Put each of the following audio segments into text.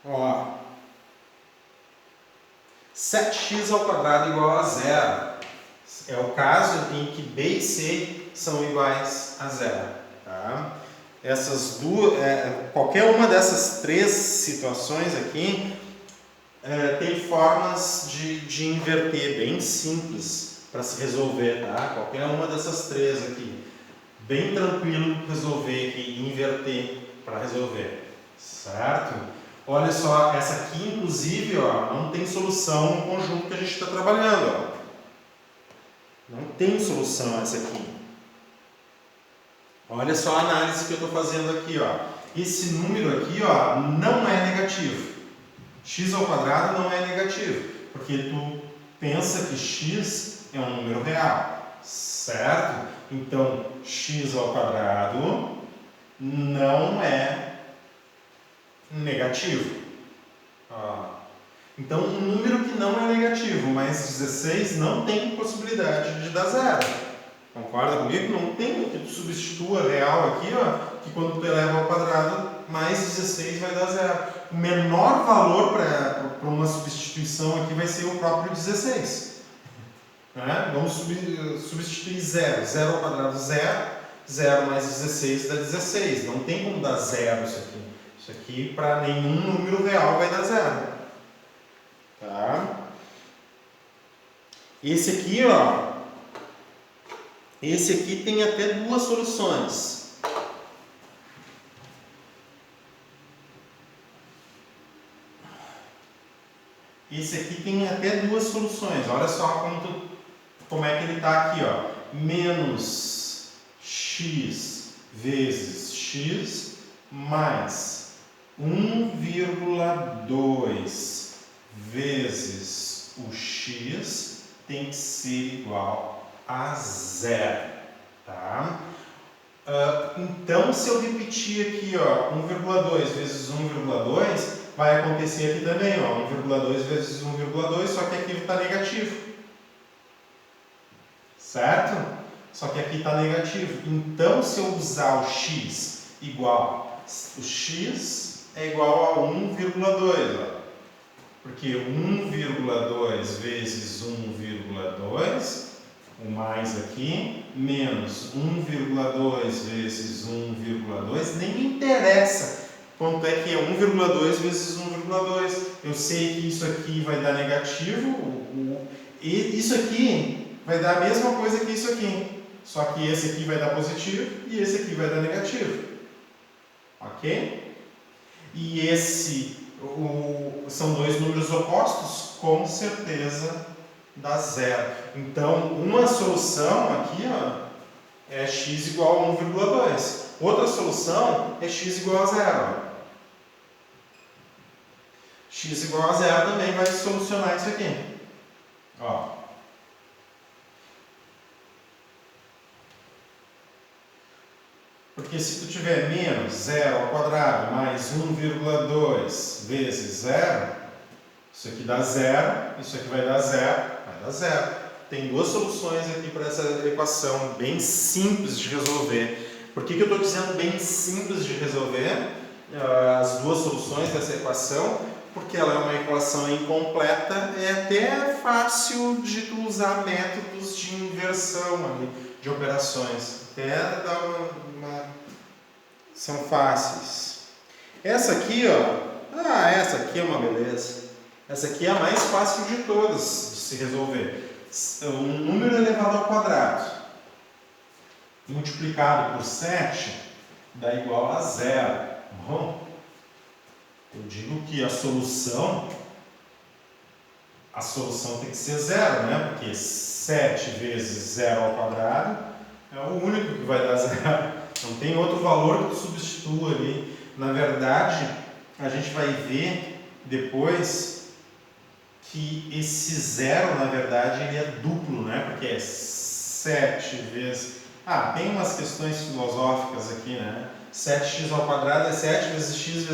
Ó, 7x ao quadrado igual a zero. É o caso em que B e C são iguais a zero. Tá? Essas duas, qualquer uma dessas três situações aqui tem formas de inverter bem simples para se resolver. Tá? Qualquer uma dessas três aqui. Bem tranquilo resolver aqui, inverter para resolver. Certo? Olha só, essa aqui inclusive ó, não tem solução no conjunto que a gente está trabalhando. Ó. Não tem solução essa aqui. Olha só a análise que eu estou fazendo aqui. Ó. Esse número aqui ó, não é negativo. X ao quadrado não é negativo. Porque tu pensa que x é um número real. Certo? Então, x ao quadrado não é negativo. Ó. Então, um número que não é negativo, mais 16, não tem possibilidade de dar zero. Concorda comigo? Não tem que tu substitua real aqui, ó, que quando tu eleva ao quadrado, mais 16 vai dar zero. O menor valor para uma substituição aqui vai ser o próprio 16. Né? Vamos substituir zero. Zero ao quadrado, zero. Zero mais 16 dá 16. Não tem como dar zero isso aqui. Isso aqui, para nenhum número real, vai dar zero. Tá? Esse aqui, ó. Esse aqui tem até duas soluções. Esse aqui tem até duas soluções. Olha só como é que ele está aqui, ó. Menos x vezes x mais 1,2 vezes o x tem que ser igual a zero. Tá? Então, se eu repetir aqui, ó, 1,2 vezes 1,2, vai acontecer aqui também, ó, 1,2 vezes 1,2, só que aqui está negativo. Certo? Só que aqui está negativo. Então, se eu usar o x igual, o x é igual a 1,2, ó. Porque 1,2 vezes 1,2, o mais aqui, menos 1,2 vezes 1,2, nem me interessa quanto é que é 1,2 vezes 1,2. Eu sei que isso aqui vai dar negativo, e isso aqui vai dar a mesma coisa que isso aqui. Só que esse aqui vai dar positivo e esse aqui vai dar negativo. Ok? E são dois números opostos, com certeza dá zero. Então, uma solução aqui ó, é x igual a 1,2. Outra solução é x igual a zero. X igual a zero também vai solucionar isso aqui. Ó. Porque se tu tiver menos zero ao quadrado mais 1,2 vezes zero, isso aqui dá zero, isso aqui vai dar zero. Tem duas soluções aqui para essa equação, bem simples de resolver. Por que eu estou dizendo bem simples de resolver as duas soluções dessa equação? Porque ela é uma equação incompleta, é até fácil de tu usar métodos de inversão ali, de operações. Até são fáceis. Essa aqui, ó, essa aqui é uma beleza. Essa aqui é a mais fácil de todas de se resolver. Um número elevado ao quadrado multiplicado por 7 dá igual a zero. Bom, eu digo que a solução tem que ser zero, né? Porque 7 vezes 0 ao quadrado é o único que vai dar zero. Não tem outro valor que tu substitua ali. Na verdade, a gente vai ver depois que esse zero, na verdade, ele é duplo, né? Porque é 7 vezes... tem umas questões filosóficas aqui, né? 7x ao quadrado é 7 vezes x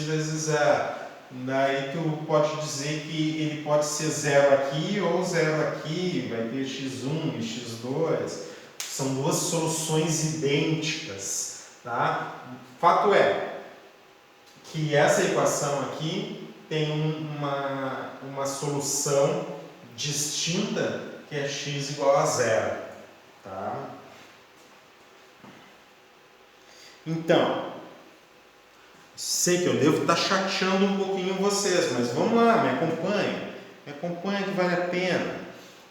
vezes 0. Daí tu pode dizer que ele pode ser 0 aqui ou 0 aqui, vai ter x1 e x2. São duas soluções idênticas, tá? Fato é que essa equação aqui tem uma solução distinta, que é x igual a zero. Tá? Então, sei que eu devo estar chateando um pouquinho vocês, mas vamos lá, me acompanhem. Me acompanhem que vale a pena.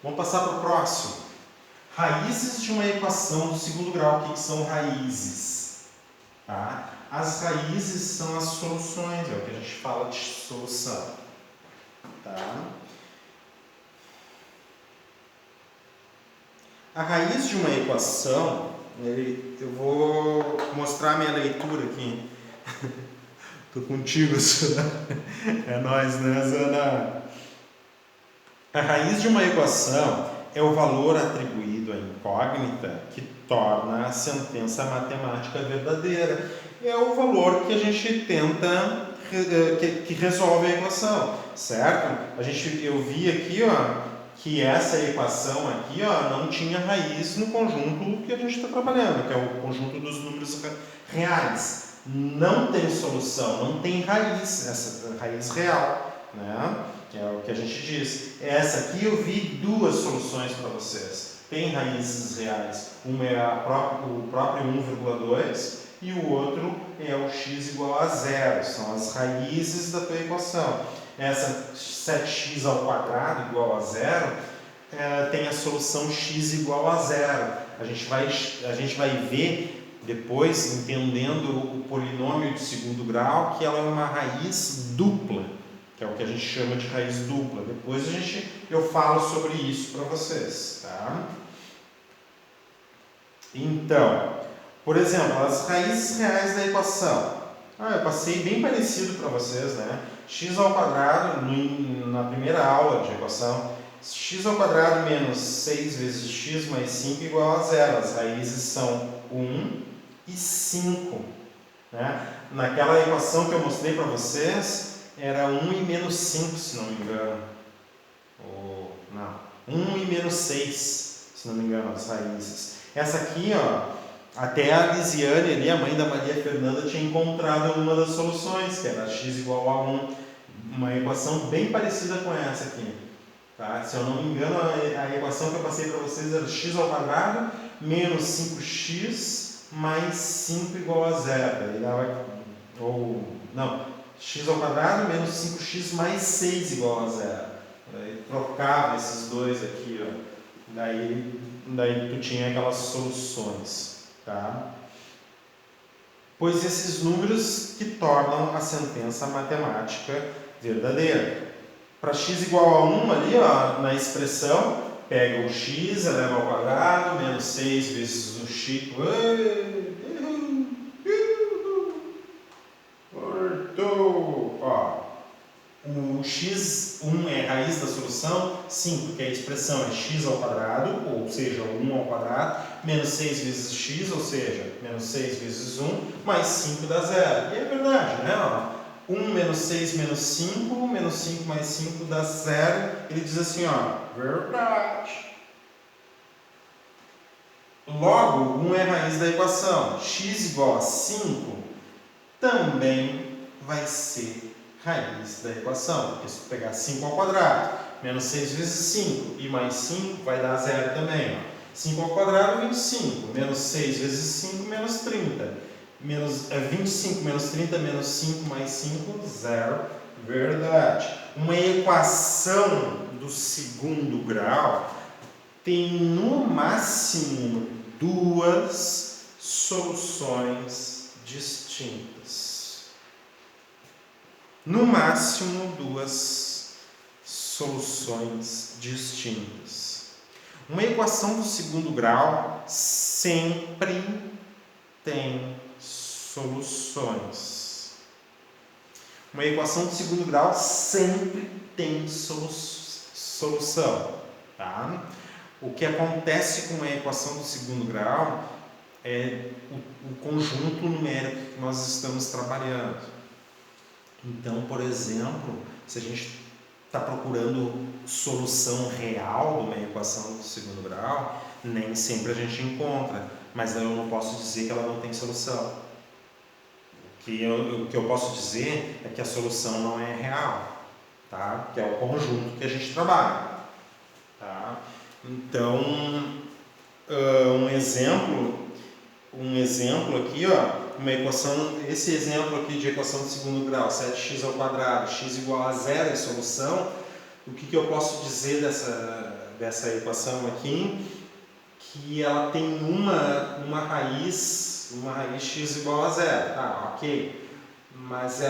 Vamos passar para o próximo. Raízes de uma equação do segundo grau. O que são raízes? Tá? As raízes são as soluções, é o que a gente fala de solução. Tá? A raiz de uma equação, eu vou mostrar a minha leitura aqui. Tô contigo, Zana. É nóis, né, Zana? A raiz de uma equação é o valor atribuído à incógnita que torna a sentença matemática verdadeira. É o valor que a gente tenta, que resolve a equação, certo? Eu vi aqui, ó, que essa equação aqui, ó, não tinha raiz no conjunto que a gente está trabalhando, que é o conjunto dos números reais. Não tem solução, não tem raiz, essa raiz real, né? É o que a gente diz. Essa aqui eu vi duas soluções para vocês. Tem raízes reais. Uma é o próprio 1,2 e o outro é o x igual a zero. São as raízes da tua equação. Essa 7x ao quadrado igual a zero tem a solução x igual a zero. A gente vai ver depois, entendendo o polinômio de segundo grau, que ela é uma raiz dupla, que é o que a gente chama de raiz dupla. Depois eu falo sobre isso para vocês. Tá? Então, por exemplo, as raízes reais da equação. Eu passei bem parecido para vocês, né? X ao quadrado, na primeira aula de equação, x ao quadrado menos 6 vezes x mais 5 igual a zero. As raízes são 1 e 5. Né? Naquela equação que eu mostrei para vocês, era 1 e menos 5, se não me engano. Ou, não, 1 e menos 6, se não me engano, as raízes. Essa aqui, ó, até a Lisiane ali, a mãe da Maria Fernanda, tinha encontrado uma das soluções, que era x igual a 1. Uma equação bem parecida com essa aqui. Tá? Se eu não me engano, a equação que eu passei para vocês era x ao quadrado menos 5x mais 5 igual a zero. Daí dava, x ao quadrado menos 5x mais 6 igual a zero. Daí trocava esses dois aqui, ó. Daí tu tinha aquelas soluções. Tá? Pois esses números que tornam a sentença matemática verdadeira. Para x igual a 1 ali, ó, na expressão, pega o x, eleva ao quadrado, menos 6 vezes o x. Cortou! Ó, o x1 é a raiz da solução, 5, que a expressão é x ao quadrado, ou seja, 1 ao quadrado, menos 6 vezes x, ou seja, menos 6 vezes 1, mais 5 dá zero. E é verdade, né? Ó, 1 menos 6 menos 5, menos 5 mais 5 dá zero. Ele diz assim, ó, verdade. Logo, 1 é a raiz da equação. X igual a 5 também vai ser raiz da equação. Porque se tu pegar 5 ao quadrado, menos 6 vezes 5 e mais 5 vai dar zero também. Ó. 5 ao quadrado, 25. Menos 6 vezes 5, menos 30. 25 menos 30 menos 5 mais 5, zero. Verdade. Uma equação do segundo grau tem no máximo duas soluções distintas. No máximo duas soluções distintas. Uma equação do segundo grau sempre tem soluções. Uma equação de segundo grau sempre tem solução. Tá? O que acontece com uma equação do segundo grau é o conjunto numérico que nós estamos trabalhando. Então, por exemplo, se a gente está procurando solução real de uma equação do segundo grau, nem sempre a gente encontra. Mas eu não posso dizer que ela não tem solução. o que eu posso dizer é que a solução não é real, tá? Que é o conjunto que a gente trabalha, tá? Então, um exemplo aqui, ó, uma equação, esse exemplo aqui de equação de segundo grau, 7x ao quadrado, x igual a zero é solução. O que eu posso dizer dessa equação aqui? Que ela tem uma raiz x igual a zero, tá, ok. Mas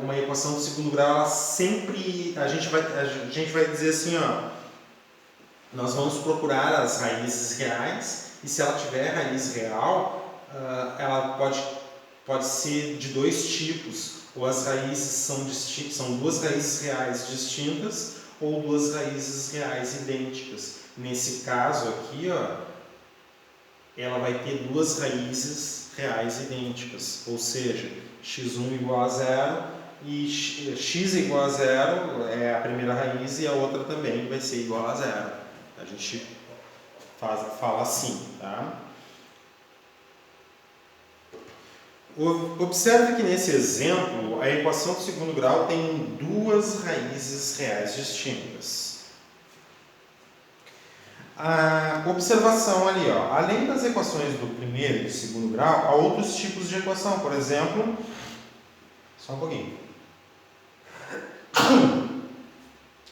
uma equação de segundo grau, ela sempre, a gente vai dizer assim, ó, nós vamos procurar as raízes reais, e se ela tiver raiz real, ela pode ser de dois tipos, ou as raízes são duas raízes reais distintas, ou duas raízes reais idênticas. Nesse caso aqui, ó, ela vai ter duas raízes reais idênticas, ou seja, x1 igual a zero e x igual a zero é a primeira raiz e a outra também vai ser igual a zero. A gente fala assim, tá? Observe que nesse exemplo a equação do segundo grau tem duas raízes reais distintas. A observação ali, ó, além das equações do primeiro e do segundo grau, há outros tipos de equação. Por exemplo, só um pouquinho.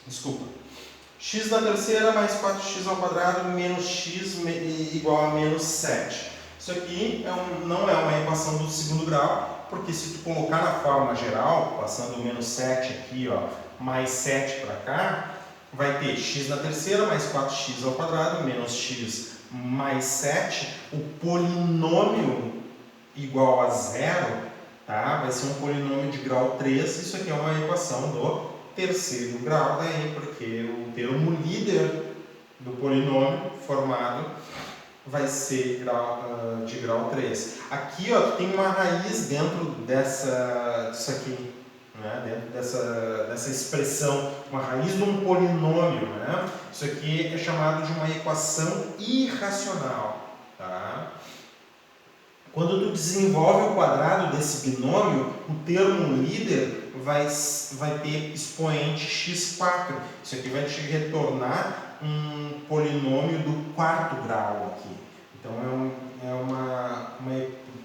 Desculpa. X na terceira mais 4x ao quadrado menos x igual a menos 7. Isso aqui não é uma equação do segundo grau, porque se tu colocar na forma geral, passando o menos 7 aqui, ó, mais 7 para cá, vai ter x na terceira mais 4x ao quadrado menos x mais 7. O polinômio igual a zero, tá? Vai ser um polinômio de grau 3. Isso aqui é uma equação do terceiro grau, daí, porque o termo líder do polinômio formado vai ser de grau 3. Aqui, ó, tem uma raiz dentro disso aqui, né? Dentro dessa expressão, uma raiz de um polinômio, né? Isso aqui é chamado de uma equação irracional, tá? Quando tu desenvolve o quadrado desse binômio, o termo líder vai ter expoente x4. Isso aqui vai te retornar um polinômio do quarto grau aqui. Então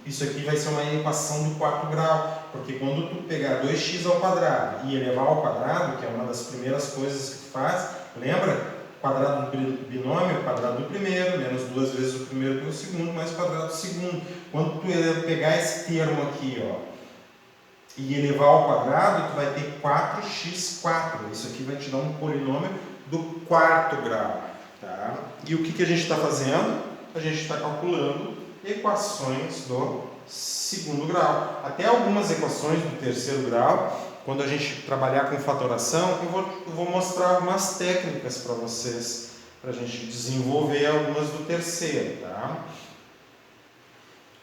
isso aqui vai ser uma equação do quarto grau, porque quando tu pegar 2x ao quadrado e elevar ao quadrado, que é uma das primeiras coisas que tu faz, lembra? Quadrado do binômio, quadrado do primeiro, menos duas vezes o primeiro pelo segundo, mais o quadrado do segundo. Quando tu pegar esse termo aqui, ó, e elevar ao quadrado, tu vai ter 4x4. Isso aqui vai te dar um polinômio do quarto grau, tá? E o que a gente está fazendo? A gente está calculando equações do segundo grau. Até algumas equações do terceiro grau, quando a gente trabalhar com fatoração, eu vou mostrar algumas técnicas para vocês, para a gente desenvolver algumas do terceiro, tá?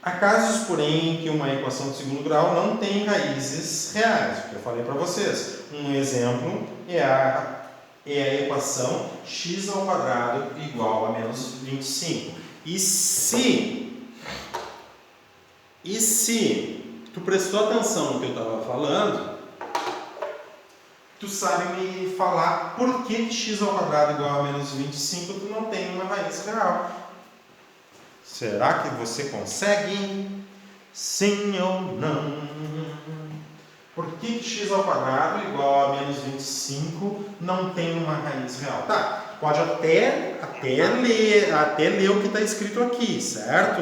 Há casos, porém, em que uma equação de segundo grau não tem raízes reais, o que eu falei para vocês. Um exemplo é a equação x ao quadrado igual a menos 25. E se tu prestou atenção no que eu estava falando, tu sabe me falar por que x ao quadrado igual a menos 25 tu não tem uma raiz real. Será que você consegue? Sim ou não? Por que x ao quadrado igual a menos 25 não tem uma raiz real? Tá, pode até ler o que está escrito aqui, certo?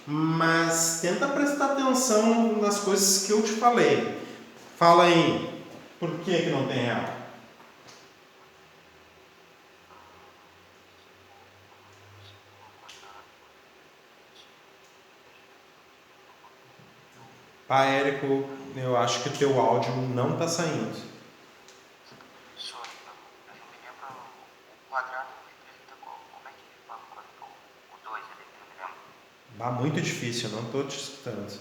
Mas tenta prestar atenção nas coisas que eu te falei. Fala aí, por que não tem real? Pá, Érico, eu acho que o teu áudio não está saindo. Professor, eu não me lembro o quadrado representa como é que ele fala o 2 ali, eu não me lembro. Bah, muito difícil, eu não estou te escutando.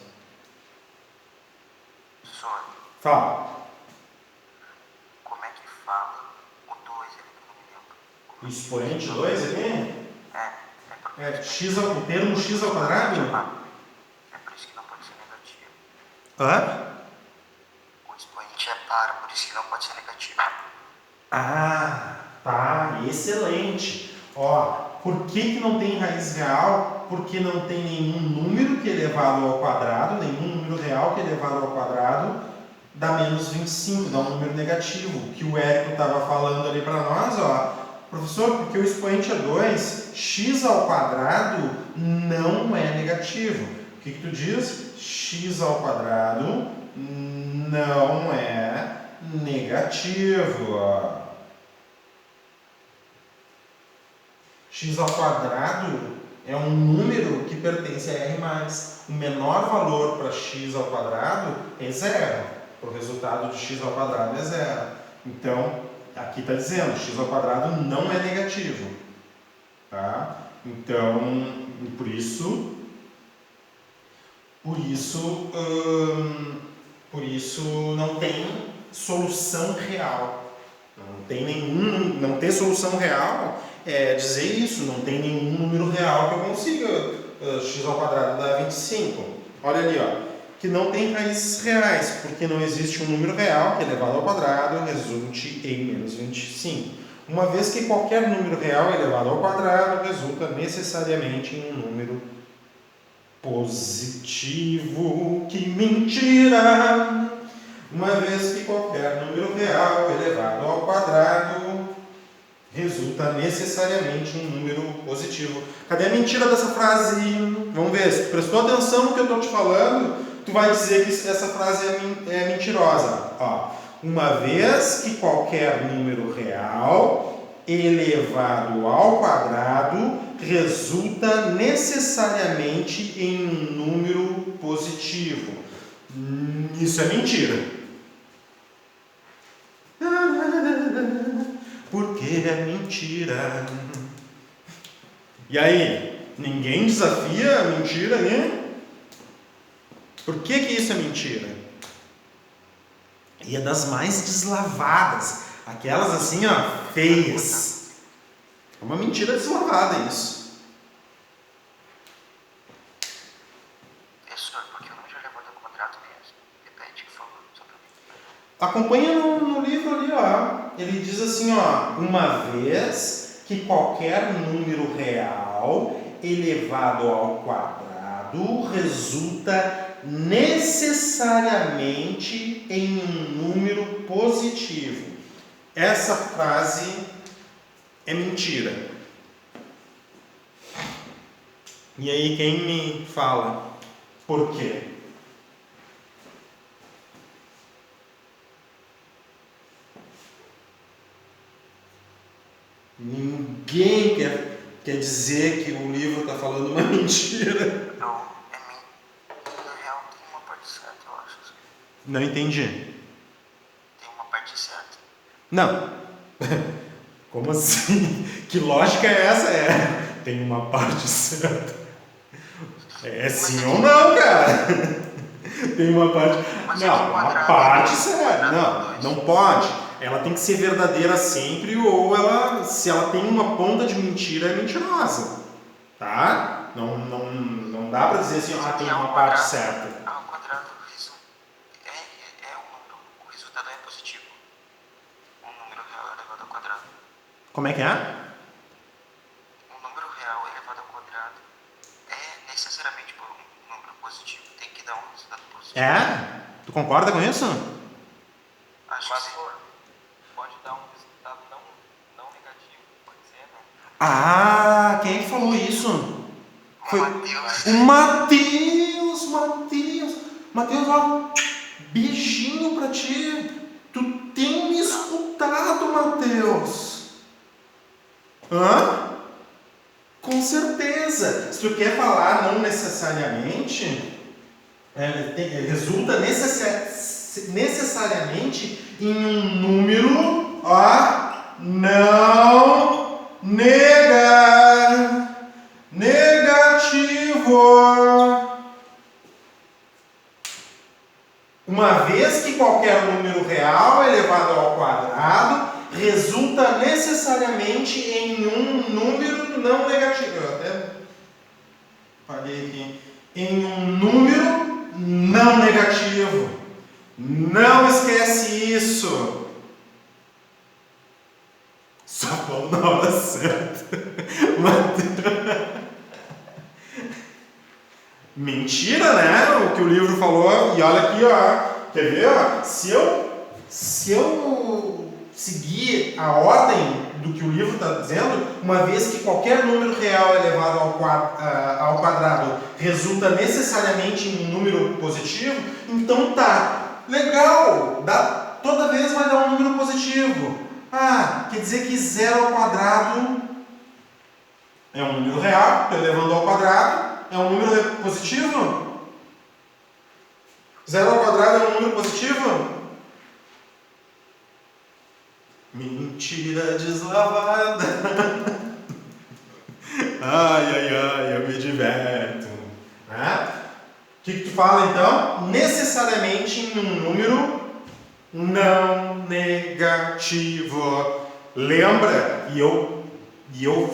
Professor, Fala. como é que fala o 2 ali, que eu não me lembro. O expoente 2 aqui? É O termo x ao quadrado? por isso que não pode ser negativo. Hã? O expoente é par, por isso que não pode ser negativo. Ah, tá, excelente. Ó, por que não tem raiz real? Porque não tem nenhum número que é elevado ao quadrado, nenhum número real que é elevado ao quadrado dá menos 25, dá um número negativo. Que o Érico estava falando ali para nós, ó. Professor, porque o expoente é 2, x ao quadrado não é negativo. O que tu diz? X ao quadrado não é negativo. Ó. X ao quadrado é um número que pertence a R+. O menor valor para x ao quadrado é zero. O resultado de x ao quadrado é zero. Então, aqui está dizendo, x ao quadrado não é negativo. Tá? Então, por isso não tem solução real. Não ter solução real é dizer isso, não tem nenhum número real que eu consiga. X ao quadrado dá 25. Olha ali, ó. Que não tem raízes reais, porque não existe um número real que elevado ao quadrado resulte em menos 25. Uma vez que qualquer número real elevado ao quadrado resulta necessariamente em um número positivo. Que mentira! Uma vez que qualquer número real elevado ao quadrado resulta necessariamente em um número positivo. Cadê a mentira dessa frase? Vamos ver, se tu prestou atenção no que eu estou te falando, tu vai dizer que essa frase é mentirosa. Ó, uma vez que qualquer número real elevado ao quadrado resulta necessariamente em um número positivo. Isso é mentira. Porque é mentira. E aí, ninguém desafia a mentira, né? Por que isso é mentira? E é das mais deslavadas, aquelas assim, ó, feias. É uma mentira deslavada isso. Professor, porque o número elevado ao quadrado mesmo? Repete, por favor, só para mim. Acompanha no livro ali, ó. Ele diz assim, ó, uma vez que qualquer número real elevado ao quadrado resulta necessariamente em um número positivo. Essa frase é mentira. E aí quem me fala por quê? Ninguém quer dizer que o livro está falando uma mentira. Não, no real tem uma parte certa, eu acho. Não entendi. Tem uma parte certa. Não. Como assim? Que lógica é essa? Tem uma parte certa. É sim ou não, cara? Tem uma parte. Não, uma parte certa. Não pode. Ela tem que ser verdadeira sempre, ou se ela tem uma ponta de mentira, é mentirosa. Tá? Não dá pra dizer assim, tem uma parte certa. Ao quadrado é um número. O resultado é positivo. Um número real elevado ao quadrado. Como é que é? Um número real elevado ao quadrado é necessariamente por um número positivo. Tem que dar um resultado positivo. É? Tu concorda com isso? Acho que sim. Pode dar um resultado não negativo, pode ser, né? Ah, quem é que falou isso? Foi o Matheus. Matheus, ó, beijinho pra ti. Tu tem me escutado, Matheus. Hã? Com certeza. Se tu quer falar não necessariamente, resulta necessariamente em um número, ó, não negativo. Uma vez que qualquer número real elevado ao quadrado resulta necessariamente em um número não negativo. Eu até falei aqui. Em um número não negativo. Não esquece isso. Só falou na hora certa. Mentira, né? O que o livro falou. E olha aqui, ó. Quer ver? Ó? Se eu seguir a ordem do que o livro está dizendo, uma vez que qualquer número real elevado ao quadrado resulta necessariamente em um número positivo, então tá, legal, toda vez vai dar um número positivo. Ah, quer dizer que 0 ao quadrado é um número real, estou elevando ao quadrado, é um número positivo? 0 ao quadrado é um número positivo? Mentira deslavada. Ai, eu me diverto. O que tu fala então? Necessariamente em um número não negativo. Lembra? E eu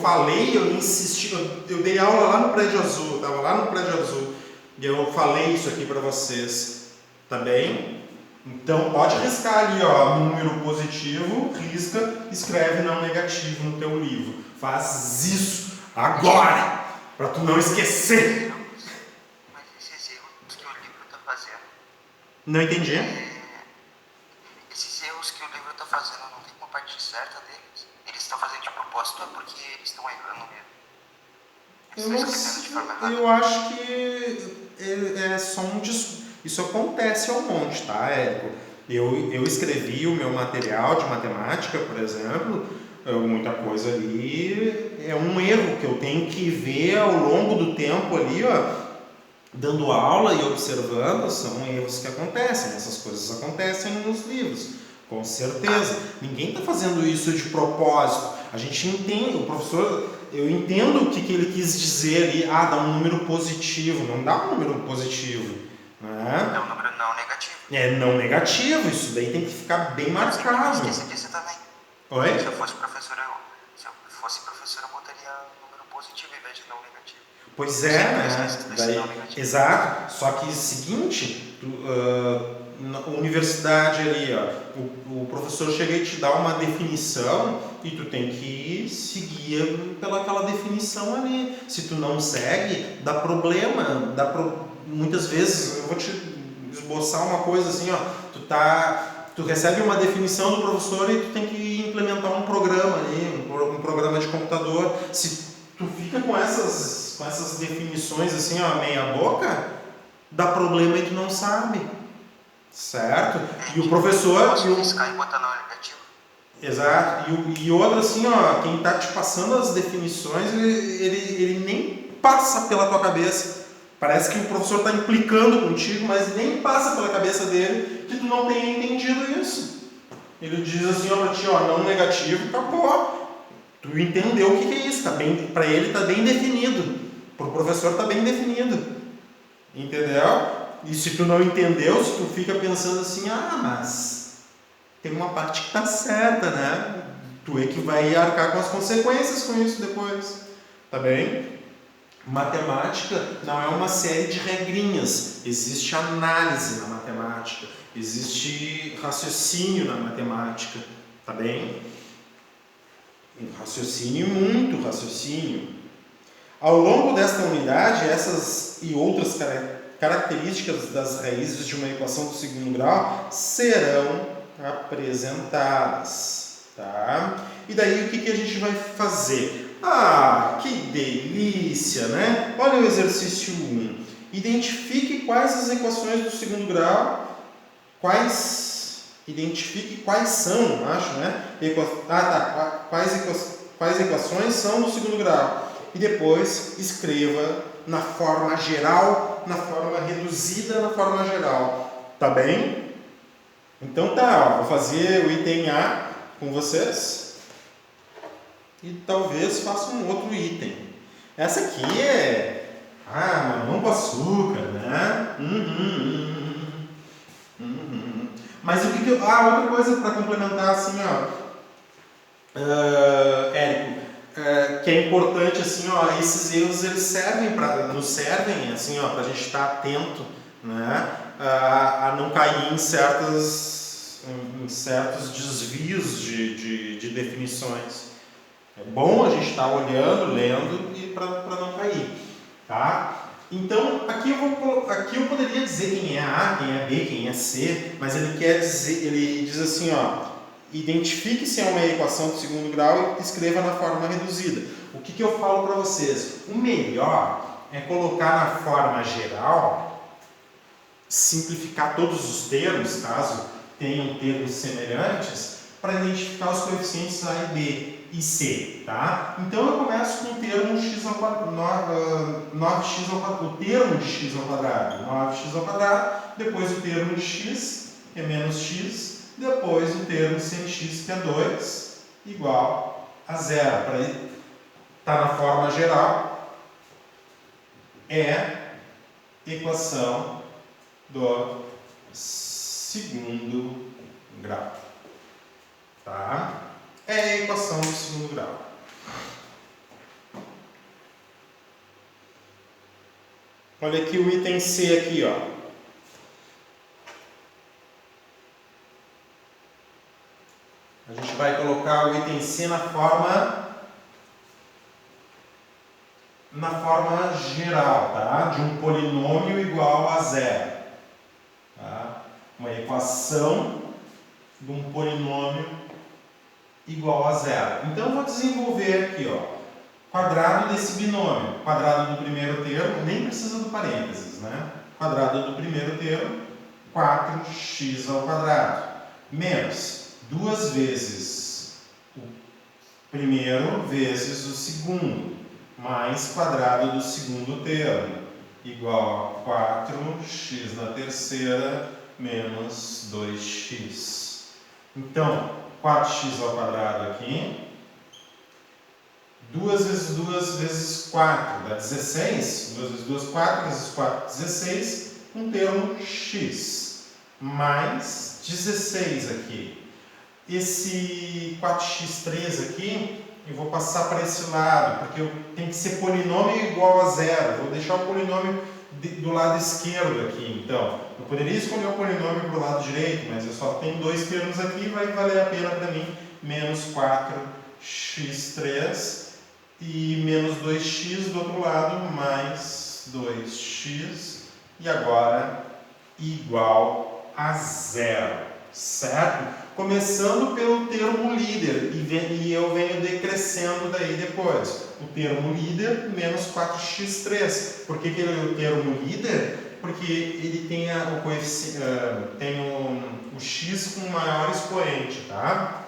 falei, eu insisti, eu dei aula lá no Prédio Azul, estava lá no Prédio Azul, e eu falei isso aqui para vocês, tá bem? Então pode riscar ali, ó, número positivo, risca, escreve não negativo no teu livro. Faz isso agora, para tu não esquecer. Mas esses erros que o livro está fazendo... Não entendi? Esses erros que o livro está fazendo, não tem uma parte certa deles? Eles estão fazendo de propósito ou porque eles estão errando mesmo? Eu acho que é só um discurso. Isso acontece ao monte, tá, Érico? Eu escrevi o meu material de matemática, por exemplo, muita coisa ali é um erro que eu tenho que ver ao longo do tempo ali, ó, dando aula e observando, são erros que acontecem, essas coisas acontecem nos livros, com certeza. Ninguém está fazendo isso de propósito. A gente entende, o professor, eu entendo o que ele quis dizer ali, dá um número positivo, não dá um número positivo. É um número não negativo. É não negativo, isso daí tem que ficar bem marcado. Eu esqueci disso também. Oi? Se eu fosse professor, eu botaria número positivo em vez de não negativo. Pois é, né? Exato. Só que é o seguinte, na universidade ali, ó, o professor chega e te dá uma definição e tu tem que seguir pelaquela definição ali. Se tu não segue, dá problema, muitas vezes. Eu vou te esboçar uma coisa assim, ó, tu recebe uma definição do professor e tu tem que implementar um programa ali, um programa de computador. Se tu fica com essas definições assim, ó, meia boca, dá problema e tu não sabe, certo? E o professor... Posso riscar e botar não negativo? Exato. E outra assim, ó, quem está te passando as definições, ele nem passa pela tua cabeça. Parece que o professor está implicando contigo, mas nem passa pela cabeça dele que tu não tenha entendido isso. Ele diz assim, ó, pra ti, ó, não negativo, acabou. Tu entendeu o que é isso, para ele está bem definido. Para o professor está bem definido. Entendeu? E se tu não entendeu, se tu fica pensando assim, mas tem uma parte que está certa, né? Tu é que vai arcar com as consequências com isso depois. Tá bem? Matemática não é uma série de regrinhas, existe análise na matemática, existe raciocínio na matemática, tá bem? Um raciocínio, muito raciocínio. Ao longo desta unidade, essas e outras características das raízes de uma equação do segundo grau serão apresentadas, tá? E daí o que a gente vai fazer? Que delícia, né? Olha o exercício 1. Identifique quais as equações do segundo grau, identifique quais são, acho, né? Quais equações são do segundo grau. E depois escreva na forma geral, na forma reduzida, na forma geral. Tá bem? Então tá, ó, vou fazer o item A com vocês. E talvez faça um outro item. Essa aqui é mamão com açúcar, né? Mas o que eu... outra coisa para complementar assim, ó, Érico, que é importante assim, ó, esses erros eles nos servem assim, ó, para a gente estar atento né, a não cair em certos desvios de definições. É bom a gente estar olhando, lendo, e para não cair. Tá? Então, aqui eu poderia dizer quem é A, quem é B, quem é C, mas ele diz assim, ó, identifique se é uma equação de segundo grau e escreva na forma reduzida. O que eu falo para vocês? O melhor é colocar na forma geral, simplificar todos os termos, caso tenham termos semelhantes, para identificar os coeficientes A e B e C, tá? Então eu começo com o termo x ao quadrado, 9x ao quadrado, o termo de x ao quadrado, 9x ao quadrado, depois o termo de x, que é menos x, depois o termo sem x, que é 2, igual a zero. Para estar na forma geral, é equação do segundo grau. Tá? É a equação do segundo grau. Olha aqui o item C aqui, ó. A gente vai colocar o item C na forma geral, tá? De um polinômio igual a zero. Tá? Uma equação de um polinômio igual a zero. Então, eu vou desenvolver aqui, ó, quadrado desse binômio. Quadrado do primeiro termo, nem precisa do parênteses, né? Quadrado do primeiro termo, 4x ao quadrado, menos 2 vezes o primeiro vezes o segundo, mais quadrado do segundo termo, igual a 4x na terceira, menos 2x. Então, 4x ao quadrado aqui, 2 vezes 2 vezes 4 dá 16, 2 vezes 2, 4, vezes 4, 16, um termo x, mais 16 aqui. Esse 4x3 aqui, eu vou passar para esse lado, porque tem que ser polinômio igual a zero. Vou deixar o polinômio do lado esquerdo aqui, então. Eu poderia escolher o polinômio para o lado direito, mas eu só tenho 2 termos aqui, vai valer a pena para mim, menos 4x3 e menos 2x do outro lado, mais 2x, e agora igual a zero, certo? Começando pelo termo líder, e eu venho decrescendo daí depois. O termo líder, menos 4x3. Por que ele é o termo líder? Porque ele tem o coeficiente, tem o x com maior expoente, tá?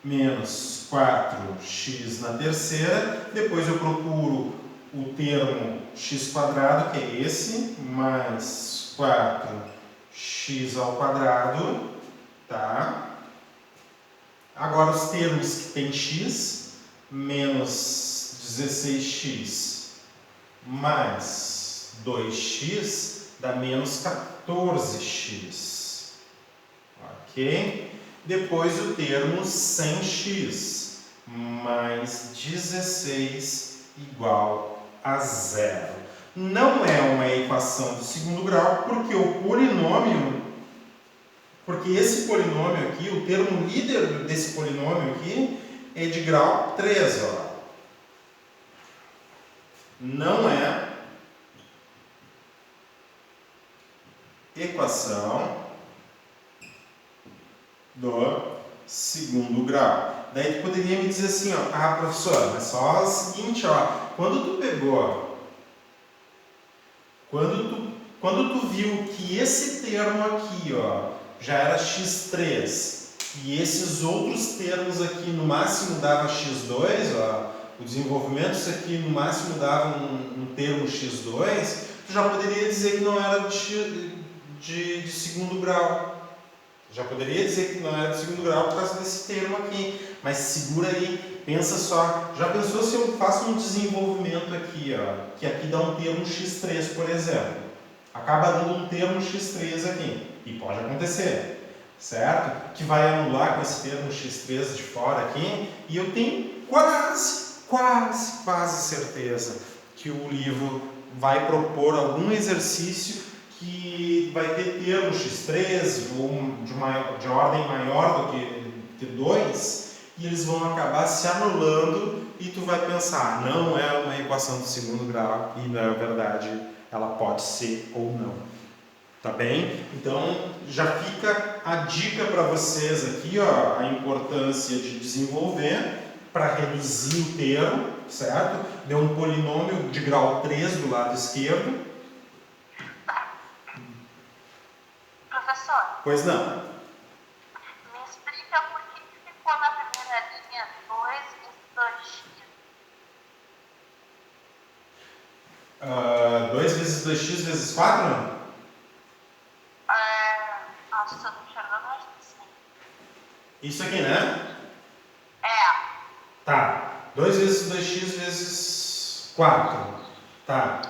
Menos 4x na terceira, depois eu procuro o termo x², que é esse, mais 4x ao quadrado, tá? Agora os termos que tem x, menos 16x mais 2x dá menos 14x, ok? Depois o termo sem x, mais 16 igual a zero. Não é uma equação do segundo grau, porque esse polinômio aqui, o termo líder desse polinômio aqui, é de grau 3, ó. Não é equação do segundo grau. Daí tu poderia me dizer assim, ó, professor, mas só o seguinte, ó, quando tu viu que esse termo aqui, ó, já era x3 e esses outros termos aqui no máximo dava x2, ó, o desenvolvimento disso aqui no máximo dava um termo x2, tu já poderia dizer que não era de segundo grau. Já poderia dizer que não era de segundo grau por causa desse termo aqui, mas segura aí, pensa só. Já pensou se eu faço um desenvolvimento aqui, ó, que aqui dá um termo x3, por exemplo? Acaba dando um termo x3 aqui, e pode acontecer, certo? Que vai anular com esse termo x3 de fora aqui, e eu tenho quase certeza que o livro vai propor algum exercício que vai ter termo x3 ou de ordem maior do que 2 e eles vão acabar se anulando e tu vai pensar, não é uma equação do segundo grau e na verdade ela pode ser ou não. Tá bem? Então já fica a dica para vocês aqui, ó, a importância de desenvolver para reduzir o termo, certo? Deu um polinômio de grau 3 do lado esquerdo. Professor, Pois não. me explica por que ficou na primeira linha 2 vezes 2x? 2 vezes 2x vezes 4? Acho que eu tô enxergando mais assim. Isso aqui, né? É. Tá. 2 vezes 2x vezes 4. Tá.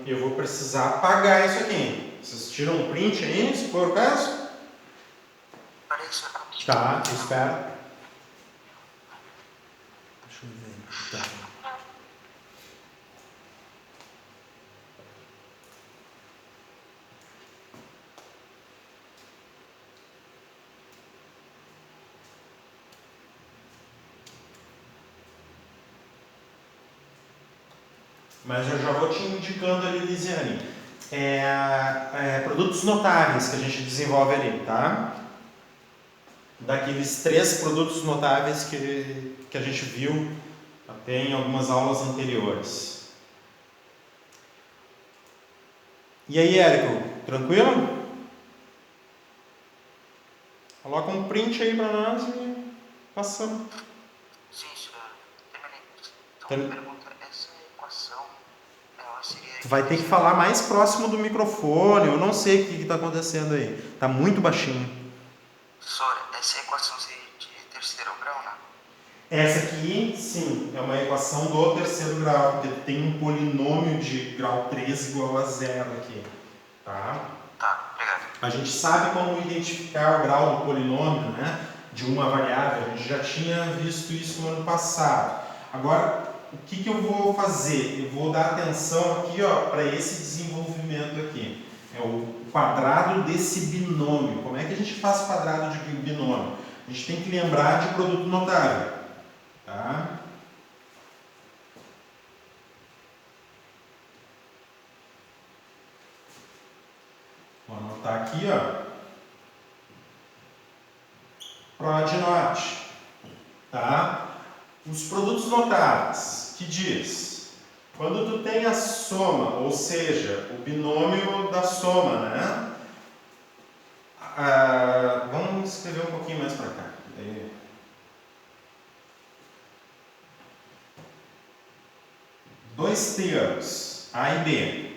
Eu vou precisar apagar isso aqui. Vocês tiram um print aí, se for o caso? Peraí, só Tá, eu espero. Deixa eu ver. Tá. Mas eu já vou te indicando ali, Lisiane. Produtos notáveis que a gente desenvolve ali, tá? Daqueles 3 produtos notáveis que a gente viu até em algumas aulas anteriores. E aí, Érico, tranquilo? Coloca um print aí para nós e passamos. Sim, senhor. Terminei. Então, Tem- pergunta, essa equação, ela seria... Tu vai ter que falar mais próximo do microfone, eu não sei o que está acontecendo aí. Tá muito baixinho. Professor, essa equação seria de terceiro grau, né? Essa aqui, sim, é uma equação do terceiro grau, porque tem um polinômio de grau 3 igual a 0 aqui. Tá? Tá, obrigado. A gente sabe como identificar o grau do polinômio, né, de uma variável, a gente já tinha visto isso no ano passado. Agora, o que eu vou fazer? Eu vou dar atenção aqui para esse desenvolvimento aqui. É o quadrado desse binômio. Como é que a gente faz quadrado de binômio? A gente tem que lembrar de produto notável. Tá? Vou anotar aqui, ó. Prod Note. Tá? Os produtos notáveis, que diz? Quando tu tem a soma, ou seja, o binômio da soma, né? Vamos escrever um pouquinho mais para cá. Daí... Dois termos, A e B.